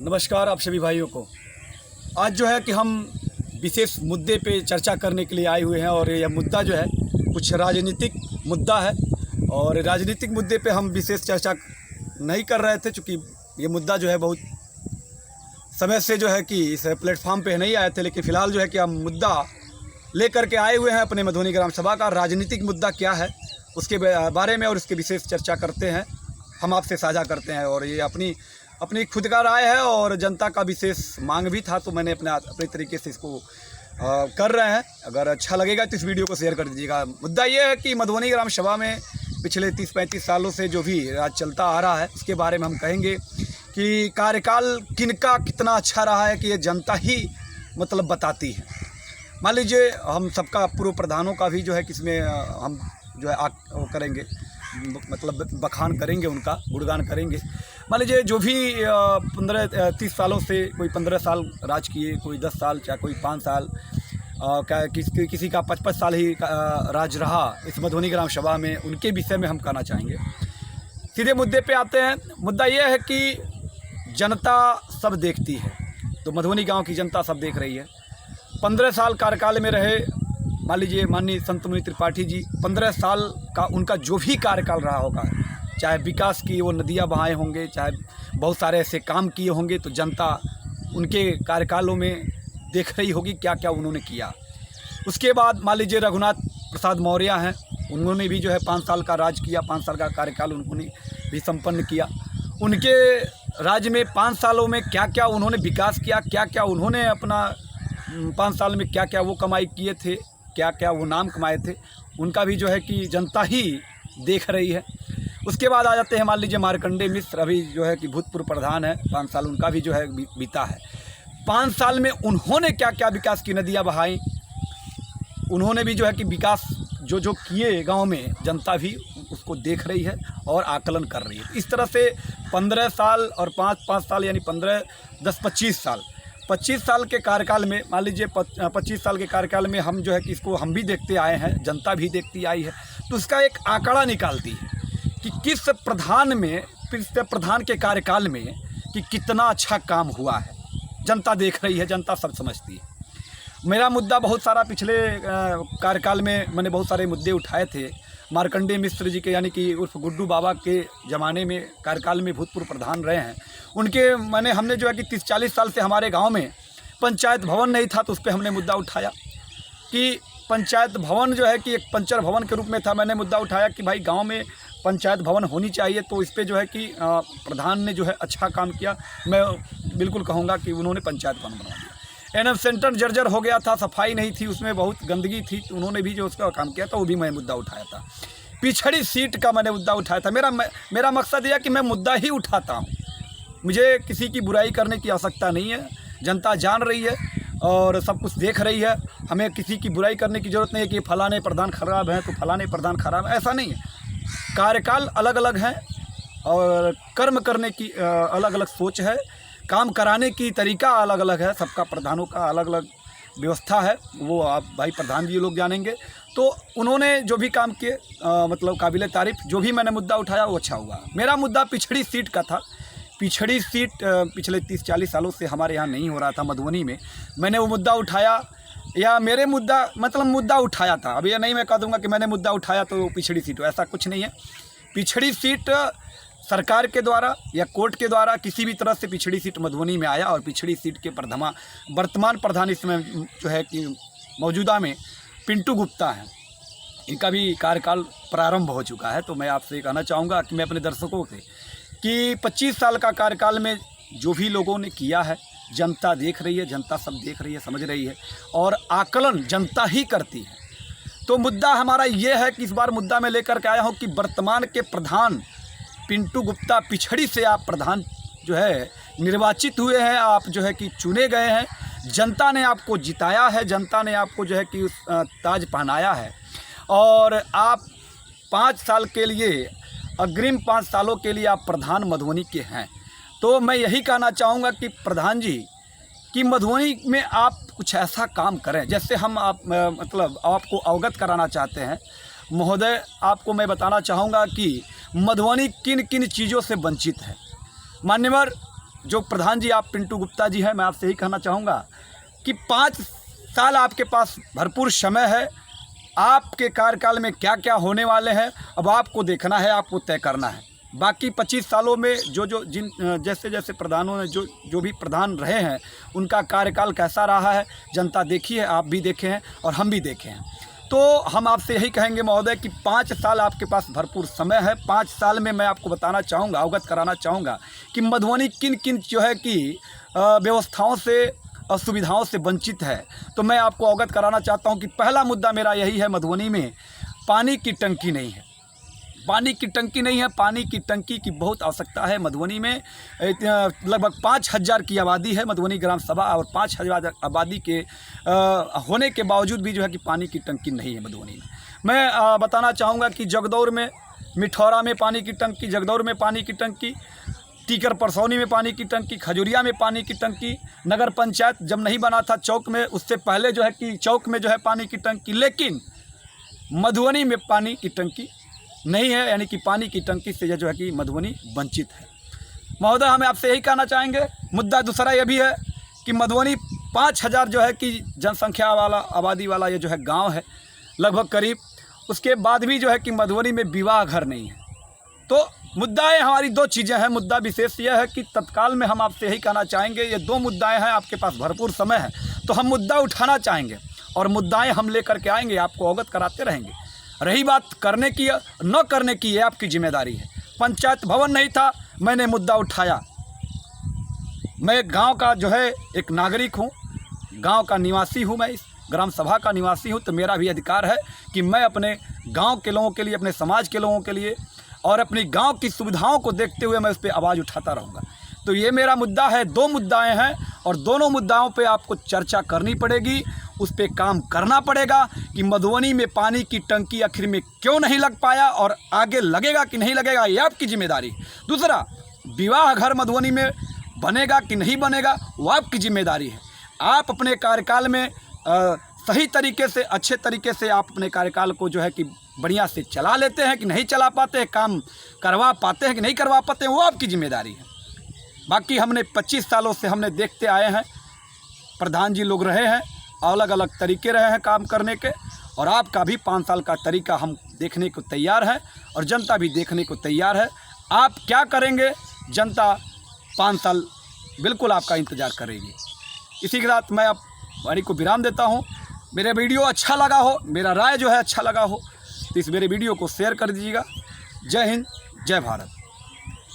नमस्कार आप सभी भाइयों को। आज जो है कि हम विशेष मुद्दे पे चर्चा करने के लिए आए हुए हैं और यह मुद्दा जो है कुछ राजनीतिक मुद्दा है और राजनीतिक मुद्दे पे हम विशेष चर्चा नहीं कर रहे थे, चूँकि ये मुद्दा जो है बहुत समय से जो है कि इस प्लेटफॉर्म पे नहीं आए थे, लेकिन फ़िलहाल जो है कि हम मुद्दा लेकर के आए हुए हैं अपने मधुबनी ग्राम सभा का। राजनीतिक मुद्दा क्या है उसके बारे में और उसके विशेष चर्चा करते हैं, हम आपसे साझा करते हैं। और ये अपनी खुद का राय है और जनता का विशेष मांग भी था, तो मैंने अपने तरीके से इसको कर रहे हैं। अगर अच्छा लगेगा तो इस वीडियो को शेयर कर दीजिएगा। मुद्दा ये है कि मधुबनी ग्राम सभा में पिछले 30-35 सालों से जो भी राज चलता आ रहा है उसके बारे में हम कहेंगे कि कार्यकाल किनका कितना अच्छा रहा है कि ये जनता ही मतलब बताती है। मान लीजिए हम सबका पूर्व प्रधानों का भी जो है किसमें हम जो है वो करेंगे, मतलब बखान करेंगे, उनका गुणगान करेंगे। मान लीजिए जो भी 15-30 सालों से कोई 15 साल राज किए, कोई 10 साल, चाहे कोई 5 साल, किसी का 55 साल ही राज रहा इस मधुबनी ग्राम सभा में, उनके विषय में हम कहना चाहेंगे। सीधे मुद्दे पे आते हैं। मुद्दा ये है कि जनता सब देखती है, तो मधुबनी गांव की जनता सब देख रही है। 15 साल कार्यकाल में रहे, मान लीजिए माननीय संत मुनि त्रिपाठी जी, 15 साल का उनका जो भी कार्यकाल रहा होगा, चाहे विकास की वो नदियाँ बहाए होंगे, चाहे बहुत सारे ऐसे काम किए होंगे, तो जनता उनके कार्यकालों में देख रही होगी क्या क्या उन्होंने किया। उसके बाद मान लीजिए रघुनाथ प्रसाद मौर्य हैं, उन्होंने भी जो है 5 साल का राज किया, 5 साल का कार्यकाल उन्होंने भी संपन्न किया। उनके राज्य में 5 सालों में क्या क्या उन्होंने विकास किया, क्या क्या उन्होंने अपना 5 साल में क्या क्या वो कमाई किए थे, क्या क्या वो नाम कमाए थे, उनका भी जो है कि जनता ही देख रही है। उसके बाद आ जाते हैं मान लीजिए मार्कंडेय मिश्र, अभी जो है कि भूतपूर्व प्रधान है, 5 साल उनका भी जो है बीता है। 5 साल में उन्होंने क्या क्या विकास की नदियाँ बहाई, उन्होंने भी जो है कि विकास जो किए गांव में, जनता भी उसको देख रही है और आकलन कर रही है। इस तरह से 15 साल और 5 साल यानी 15, 10, 25 साल के कार्यकाल में, मान लीजिए 25 साल के कार्यकाल में हम जो है कि इसको हम भी देखते आए हैं, जनता भी देखती आई है, तो उसका एक आंकड़ा निकालती है कि किस प्रधान के कार्यकाल में कि कितना अच्छा काम हुआ है। जनता देख रही है, जनता सब समझती है। मेरा मुद्दा बहुत सारा पिछले कार्यकाल में मैंने बहुत सारे मुद्दे उठाए थे। मार्कंडेय मिश्र जी के यानी कि उर्फ गुड्डू बाबा के ज़माने में कार्यकाल में भूतपूर्व प्रधान रहे हैं, उनके हमने जो है कि 30-40 साल से हमारे गांव में पंचायत भवन नहीं था, तो उस पर हमने मुद्दा उठाया कि पंचायत भवन जो है कि एक पंचर भवन के रूप में था। मैंने मुद्दा उठाया कि भाई गांव में पंचायत भवन होनी चाहिए, तो इस पर जो है कि प्रधान ने जो है अच्छा काम किया। मैं बिल्कुल कहूँगा कि उन्होंने पंचायत भवन बनवा दिया। एनएम सेंटर जर्जर हो गया था, सफाई नहीं थी, उसमें बहुत गंदगी थी, तो उन्होंने भी जो उसका काम किया था वो भी मैं मुद्दा उठाया था। पिछड़ी सीट का मैंने मुद्दा उठाया था। मेरा मकसद यह कि मैं मुद्दा ही उठाता हूँ, मुझे किसी की बुराई करने की आवश्यकता नहीं है। जनता जान रही है और सब कुछ देख रही है, हमें किसी की बुराई करने की ज़रूरत नहीं है कि फलाने प्रधान खराब हैं तो फलाने प्रधान खराब है, ऐसा नहीं है। कार्यकाल अलग अलग हैं और कर्म करने की अलग अलग सोच है, काम कराने की तरीका अलग अलग है, सबका प्रधानों का अलग अलग व्यवस्था है, वो आप भाई प्रधान जी लोग जानेंगे। तो उन्होंने जो भी काम किए मतलब काबिले तारीफ़, जो भी मैंने मुद्दा उठाया वो अच्छा हुआ। मेरा मुद्दा पिछड़ी सीट का था। पिछड़ी सीट पिछले 30-40 सालों से हमारे यहाँ नहीं हो रहा था मधुबनी में, मैंने वो मुद्दा उठाया, या मेरे मुद्दा उठाया था। अब ये नहीं मैं कह दूँगा कि मैंने मुद्दा उठाया तो पिछड़ी सीट हो, ऐसा कुछ नहीं है। पिछड़ी सीट सरकार के द्वारा या कोर्ट के द्वारा किसी भी तरह से पिछड़ी सीट मधुबनी में आया और पिछड़ी सीट के वर्तमान प्रधान इसमें जो है कि मौजूदा में पिंटू गुप्ता हैं, इनका भी कार्यकाल प्रारंभ हो चुका है। तो मैं आपसे कहना चाहूँगा कि मैं अपने दर्शकों से कि 25 साल का कार्यकाल में जो भी लोगों ने किया है, जनता देख रही है, जनता सब देख रही है, समझ रही है और आकलन जनता ही करती है। तो मुद्दा हमारा ये है कि इस बार मुद्दा मैं लेकर के आया हूँ कि वर्तमान के प्रधान पिंटू गुप्ता, पिछड़ी से आप प्रधान जो है निर्वाचित हुए हैं, आप जो है कि चुने गए हैं, जनता ने आपको जिताया है, जनता ने आपको जो है कि उस ताज पहनाया है और आप 5 साल के लिए, अग्रिम 5 सालों के लिए आप प्रधान मधुबनी के हैं। तो मैं यही कहना चाहूँगा कि प्रधान जी कि मधुबनी में आप कुछ ऐसा काम करें, जैसे हम मतलब आपको अवगत कराना चाहते हैं महोदय। आपको मैं बताना चाहूँगा कि मधुबनी किन किन चीज़ों से वंचित है। मान्यवर जो प्रधान जी आप पिंटू गुप्ता जी हैं, मैं आपसे यही कहना चाहूँगा कि 5 साल आपके पास भरपूर समय है। आपके कार्यकाल में क्या क्या होने वाले हैं अब आपको देखना है, आपको तय करना है। बाकी 25 सालों में जिन जैसे जैसे प्रधानों ने जो भी प्रधान रहे हैं उनका कार्यकाल कैसा रहा है जनता देखी है, आप भी देखे हैं और हम भी देखे हैं। तो हम आपसे यही कहेंगे महोदय कि 5 साल आपके पास भरपूर समय है। 5 साल में मैं आपको बताना चाहूँगा, अवगत कराना चाहूँगा कि मधुबनी किन किन जो है कि व्यवस्थाओं से और सुविधाओं से वंचित है। तो मैं आपको अवगत कराना चाहता हूं कि पहला मुद्दा मेरा यही है, मधुबनी में पानी की टंकी नहीं है। पानी की टंकी नहीं है। पानी की टंकी की बहुत आवश्यकता है मधुबनी में। लगभग 5000 की आबादी है मधुबनी ग्राम सभा और 5000 आबादी के होने के बावजूद भी जो है कि पानी की टंकी नहीं है मधुबनी में। मैं बताना चाहूँगा कि जगदौर में, मिठौरा में पानी की टंकी, जगदौर में पानी की टंकी, टीकर परसौनी में पानी की टंकी, खजुरिया में पानी की टंकी, नगर पंचायत जब नहीं बना था चौक में, उससे पहले जो है कि चौक में जो है पानी की टंकी, लेकिन मधुबनी में पानी की टंकी नहीं है। यानी कि पानी की टंकी से जो है कि मधुबनी वंचित है। महोदय, हमें आपसे यही कहना चाहेंगे। मुद्दा दूसरा यह भी है कि मधुबनी 5000 जो है कि जनसंख्या वाला, आबादी वाला ये जो है गाँव है लगभग करीब। उसके बाद भी जो है कि मधुबनी में विवाह घर नहीं है। तो मुद्दाएं हमारी 2 चीज़ें हैं। मुद्दा विशेष यह है कि तत्काल में हम आपसे यही कहना चाहेंगे, ये 2 मुद्दाएं हैं, आपके पास भरपूर समय है तो हम मुद्दा उठाना चाहेंगे और मुद्दाएं हम लेकर के आएंगे, आपको अवगत कराते रहेंगे। रही बात करने की न करने की, ये आपकी जिम्मेदारी है। पंचायत भवन नहीं था, मैंने मुद्दा उठाया। मैं गाँव का जो है एक नागरिक हूँ, गाँव का निवासी हूँ, मैं इस ग्राम सभा का निवासी हूँ, तो मेरा भी अधिकार है कि मैं अपने गाँव के लोगों के लिए, अपने समाज के लोगों के लिए और अपनी गांव की सुविधाओं को देखते हुए मैं उस पर आवाज़ उठाता रहूँगा। तो ये मेरा मुद्दा है। 2 मुद्दाएं हैं और दोनों मुद्दाओं पे आपको चर्चा करनी पड़ेगी, उस पर काम करना पड़ेगा कि मधुबनी में पानी की टंकी आखिर में क्यों नहीं लग पाया और आगे लगेगा कि नहीं लगेगा, ये आपकी जिम्मेदारी। दूसरा, विवाह घर मधुबनी में बनेगा कि नहीं बनेगा, वो आपकी जिम्मेदारी है। आप अपने कार्यकाल में सही तरीके से, अच्छे तरीके से आप अपने कार्यकाल को जो है कि बढ़िया से चला लेते हैं कि नहीं चला पाते हैं, काम करवा पाते हैं कि नहीं करवा पाते हैं, वो आपकी जिम्मेदारी है। बाकी हमने 25 सालों से हमने देखते आए हैं, प्रधान जी लोग रहे हैं, अलग अलग तरीके रहे हैं काम करने के, और आपका भी 5 साल का तरीका हम देखने को तैयार है और जनता भी देखने को तैयार है। आप क्या करेंगे, जनता 5 साल बिल्कुल आपका इंतज़ार करेगी। इसी के साथ मैं अब वाणी को विराम देता हूँ। मेरा वीडियो अच्छा लगा हो, मेरा राय जो है अच्छा लगा हो, तो इस मेरे वीडियो को शेयर कर दीजिएगा। जय हिंद, जय भारत।